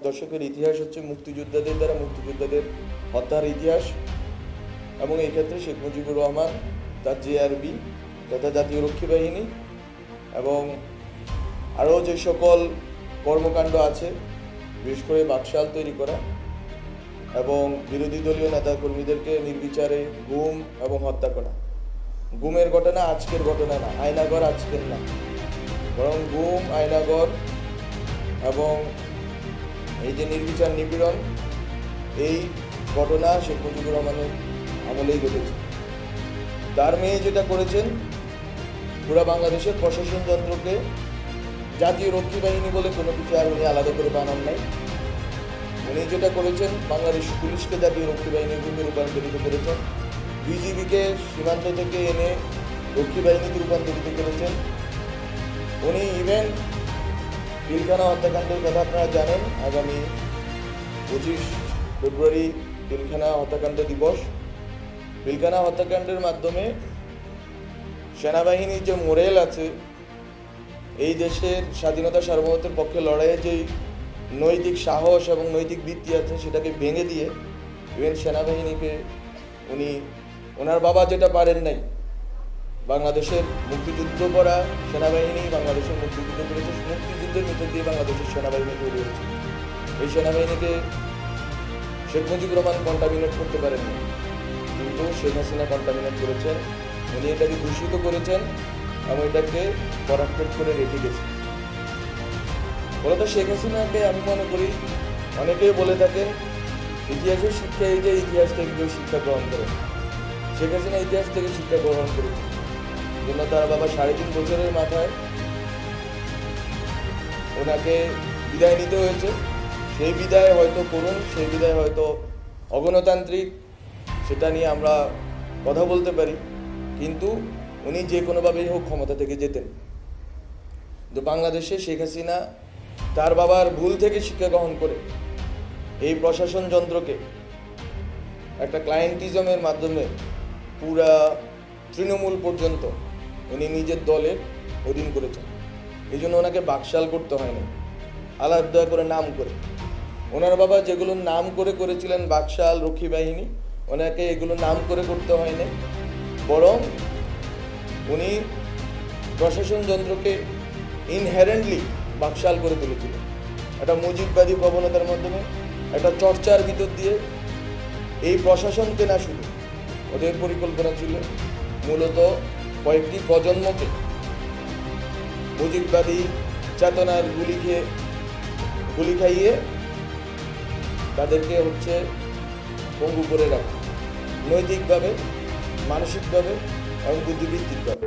দশকের ইতিহাস হচ্ছে মুক্তিযোদ্ধাদের দ্বারা মুক্তিযোদ্ধাদের হত্যার ইতিহাস এবং এই ক্ষেত্রে শেখ মুজিবুর রহমান তার জেআরবি তথা জাতীয় রক্ষী বাহিনী এবং আরও যে সকল কর্মকাণ্ড আছে বিশেষ করে বাকশাল তৈরি করা এবং বিরোধী দলীয় নেতাকর্মীদেরকে নির্বিচারে গুম এবং হত্যা করা। গুমের ঘটনা আজকের ঘটনা না, আয়নাগর আজকের না, বরং গুম, আয়নাগর এবং এই যে নির্বিচার নিপীড়ন, এই ঘটনা শেখ মুজিবুর রহমানের আমলেই ঘটেছে। তার মেয়ে যেটা করেছেন, পুরা বাংলাদেশের প্রশাসন যন্ত্রকে জাতীয় রক্ষী বাহিনী বলে কোনো কিছু আর উনি আলাদা করে বানান নাই। উনি যেটা করেছেন, বাংলাদেশ পুলিশকে জাতীয় রক্ষী বাহিনীর রূপে রূপান্তরিত করেছেন, বিজিবিকে সীমান্ত থেকে এনে রক্ষী বাহিনীতে রূপান্তরিত করেছেন। উনি ইভেন পিলখানা হত্যাকাণ্ডের কথা আপনারা জানেন, আগামী 25 ফেব্রুয়ারি পিলখানা হত্যাকাণ্ড দিবস। পিলখানা হত্যাকাণ্ডের মাধ্যমে সেনাবাহিনীর যে মোরেল আছে, এই দেশের স্বাধীনতা সার্বভৌমত্বের পক্ষে লড়াইয়ের যে নৈতিক সাহস এবং নৈতিক ভিত্তি আছে, সেটাকে ভেঙে দিয়ে ইভেন সেনাবাহিনীকে উনি ওনার বাবা যেটা পারেন নাই, বাংলাদেশের মুক্তিযুদ্ধ করা সেনাবাহিনী বাংলাদেশের মুক্তিযুদ্ধ করেছে, মুক্তিযুদ্ধের ভিতর দিয়ে বাংলাদেশের সেনাবাহিনী তৈরি হয়েছে। এই সেনাবাহিনীকে শেখ মুজিবুর রহমান কন্টামিনেট করতে পারেননি, কিন্তু শেখ হাসিনা কন্টামিনেট করেছেন। উনি এটাকে দূষিত করেছেন এবং এটাকে করাপ্টেড করে রেখে গেছেন। বলতো শেখ হাসিনাকে আমি মনে করি, অনেকেই বলে থাকেন ইতিহাসের শিক্ষা এই যে ইতিহাস থেকে কেউ শিক্ষা গ্রহণ করে। শেখ হাসিনা ইতিহাস থেকে শিক্ষা গ্রহণ করেছে, জন্য তার বাবা 3.5 বছরের মাথায় ওনাকে বিদায় নিতে হয়েছে। সেই বিদায় হয়তো করুন, সেই বিদায় হয়তো অগণতান্ত্রিক, সেটা নিয়ে আমরা কথা বলতে পারি, কিন্তু উনি যে কোনোভাবেই হোক ক্ষমতা থেকে যেতেন। তো বাংলাদেশে শেখ হাসিনা তার বাবার ভুল থেকে শিক্ষা গ্রহণ করে এই প্রশাসন যন্ত্রকে একটা ক্লায়েন্টিজমের মাধ্যমে পুরা তৃণমূল পর্যন্ত উনি নিজের দলের অধীন করেছেন। এই জন্য ওনাকে বাকশাল করতে হয় না, আলাদা করে নাম করে। ওনার বাবা যেগুলো নাম করে করেছিলেন, বাকশাল, রক্ষী বাহিনী, ওনাকে এগুলো নাম করে করতে হয়নি, বরং উনি প্রশাসন যন্ত্রকে ইনহেরেন্টলি বাকশাল করে তুলেছিলেন। একটা মুজিববাদী প্রবণতার মাধ্যমে, একটা চর্চার ভিতর দিয়ে এই প্রশাসনকে না, শুধু ওদের পরিকল্পনা ছিল মূলত কয়েকটি প্রজন্মকে মুজিববাদী চেতনার গুলি খাইয়ে তাদেরকে পঙ্গু করে রাখা, নৈতিকভাবে, মানসিকভাবে এবং বুদ্ধিবৃত্তিকভাবে।